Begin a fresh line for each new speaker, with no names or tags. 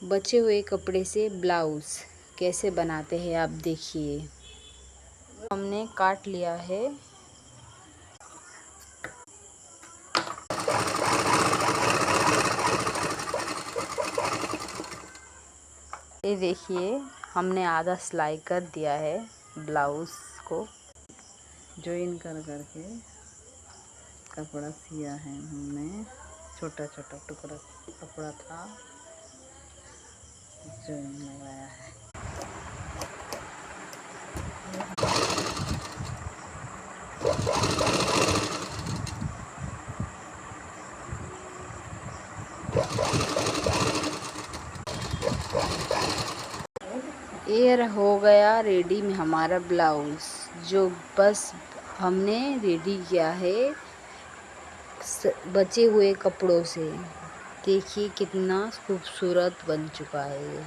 बचे हुए कपड़े से ब्लाउज़ कैसे बनाते हैं आप देखिए। हमने काट लिया है। ये देखिए हमने आधा सिलाई कर दिया है ब्लाउज़ को। जॉइन कर करके कपड़ा सिया है हमने। छोटा छोटा टुकड़ा कपड़ा था, जॉइन लगाया है। ये हो गया रेडी में हमारा ब्लाउज़, जो बस हमने रेडी किया है बचे हुए कपड़ों से। देखिए कितना खूबसूरत बन चुका है ये।